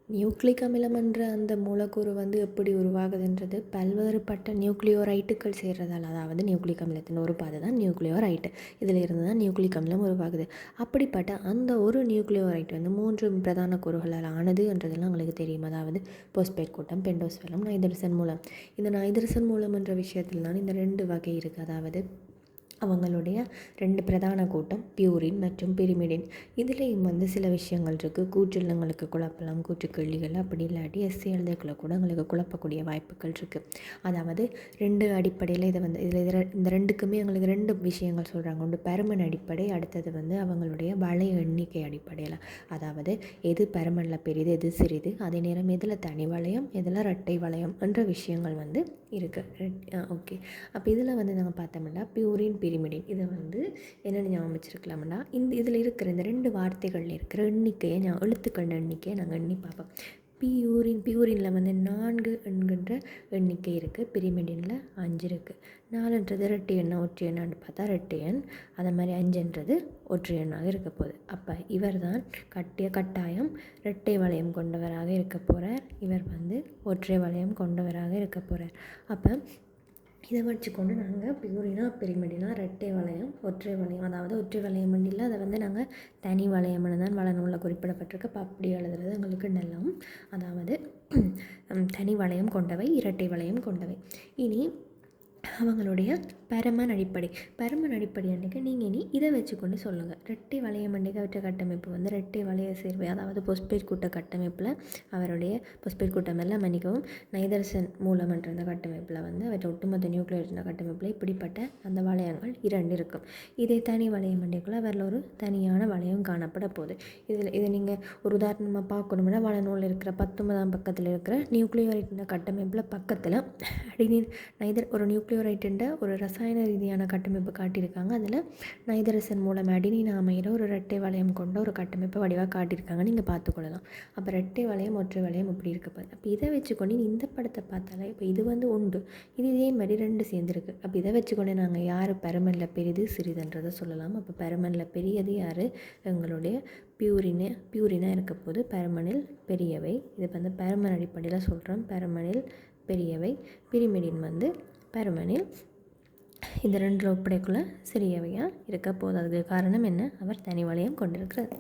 Nucleic அமிலம் என்ற அந்த மூலக்கூறு வந்து எப்படி உருவாகுதுன்றது பல்வேறுபட்ட நியூக்ளியோரைட்டுகள் சேர்றதால், அதாவது நியூக்ளிக் அமிலத்தின் ஒரு பாதை தான் நியூக்ளியோரைட்டு. இதில் இருந்து தான் நியூக்ளிக் அமிலம் உருவாகுது. அப்படிப்பட்ட அந்த ஒரு நியூக்ளியோரைட் வந்து 3 பிரதான கூறுகளால் ஆனது என்றதெல்லாம் உங்களுக்கு தெரியும். அதாவது போஸ்பேட் கூட்டம், பெண்டோஸ்வரம், நைதரசன் மூலம். இந்த நைதரசன் மூலம் என்ற விஷயத்தில் தான் இந்த 2 வகை இருக்குது. அதாவது அவங்களுடைய 2 பிரதான கூட்டம் பியூரின் மற்றும் பிரிமிடின். இதுலேயும் வந்து சில விஷயங்கள் இருக்குது. கூற்றில் குழப்பலாம், கூற்றுக்கேள்விகள் அப்படி இல்லாட்டி எஸ்சி எழுதக்குள்ள கூட உங்களுக்கு குழப்பக்கூடிய வாய்ப்புகள் இருக்குது. அதாவது 2 அடிப்படையில் இதை வந்து இதில் இந்த 2க்குமே எங்களுக்கு 2 விஷயங்கள் சொல்கிறாங்க. ஒன்று பருமன் அடிப்படை, அடுத்தது வந்து அவங்களுடைய வளைய எண்ணிக்கை அடிப்படையில். அதாவது எது பருமனில் பெரிது, எது சிறிது, அதே நேரம் எதில் தனி வளையம், எதில் இரட்டை வளையம் என்ற விஷயங்கள் வந்து இருக்குது. ஓகே, அப்போ இதில் வந்து நாங்கள் பார்த்தோம்னா பியூரின் பிரிமிடின் இதை வந்து என்னென்னு ஞாபகம் வச்சுருக்கலாம்னா இதில் இருக்கிற இந்த 2 வார்த்தைகளில் இருக்கிற எண்ணிக்கையை எழுத்துக்கள் எண்ணிக்கையை நாங்கள் எண்ணி பார்ப்போம். பியூரினில் வந்து 4 என்கின்ற எண்ணிக்கை இருக்குது, பிரிமிடினில் 5 இருக்குது. 4ன்றது இரட்டை எண்ணா ஒற்றை எண்ணான்னு பார்த்தா இரட்டை எண், அதே மாதிரி 5ன்றது ஒற்றை எண்ணாக இருக்க போகுது. அப்போ இவர் தான் கட்டாயம் இரட்டை வளையம் கொண்டவராக இருக்க போகிறார், இவர் வந்து ஒற்றை வளையம் கொண்டவராக இருக்க போகிறார். அப்போ இதை வச்சுக்கொண்டு நாங்கள் பியூரினா பிரிமிடினா இரட்டை வளையம், ஒற்றை வளையம், அதாவது ஒற்றை வளையம் இல்லை, அதை வந்து நாங்கள் தனி வளையம்னு தான் வளநூலில் குறிப்பிடப்பட்டிருக்கு. அப்போ அப்படி எழுதுறது எங்களுக்கு நல்லம். அதாவது தனி வளையம் கொண்டவை, இரட்டை வளையம் கொண்டவை. இனி அவங்களுடைய பருமன் அடிப்படை அன்றைக்கி நீங்கள் இனி இதை வச்சுக்கொண்டு சொல்லுங்கள். இரட்டை வளையம் அன்றைக்கி அவற்றை கட்டமைப்பு வந்து இரட்டை வளைய சேர்வை, அதாவது பொஸ்பேட் கூட்ட கட்டமைப்பில் அவருடைய பொஸ்பேட் கூட்டம் எல்லாம் மன்னிக்கவும் நைதரசன் மூலமன்ற அந்த கட்டமைப்பில் வந்து அவற்றை ஒட்டுமொத்த நியூக்ளியோரைட் கட்டமைப்பில் இப்படிப்பட்ட அந்த வளையங்கள் 2 இருக்கும். இதே தனி வளையம் அன்றைக்குள்ள அவரில் ஒரு தனியான வளையம் காணப்பட போகுது. இதை நீங்கள் ஒரு உதாரணமாக பார்க்கணும்னா வளநூலில் இருக்கிற 19ஆம் பக்கத்தில் இருக்கிற நியூக்ளியோரைட் கட்டமைப்பில் பக்கத்தில் அடினின் ஒரு நியூக்ளியோரைட்டுன்ற ஒரு ரசாயன ரீதியான கட்டமைப்பு காட்டியிருக்காங்க. அதில் நைதரசன் மூலம் அடினின் அமைகிற ஒரு இரட்டை வளையம் கொண்ட ஒரு கட்டமைப்பை வடிவாக காட்டியிருக்காங்க, நீங்கள் பார்த்துக்கொள்ளலாம். அப்போ இரட்டை வளையம் ஒற்றை வளையம் இப்படி இருக்க. அப்போ இதை வச்சுக்கொண்டு இந்த படத்தை பார்த்தாலே இப்போ இது வந்து உண்டு, இது இதே மாதிரி 2 சேர்ந்துருக்கு. அப்போ இதை வச்சுக்கொண்டு நாங்கள் யார் பருமனில் பெரிது சிறிதுன்றதை சொல்லலாம். அப்போ பருமனில் பெரியது யார், எங்களுடைய பியூரினாக இருக்க போது பருமனில் பெரியவை. இது வந்து பருமன் அடிப்படையில் சொல்கிறோம், பருமனில் பெரியவை. பிரிமிடின் வந்து பருமனில் இந்த 2 ஒப்படைக்குள்ள சிறியவையாக இருக்க போது. அதுக்கு காரணம் என்ன, அவர் தனி வளையம் கொண்டிருக்கிறது.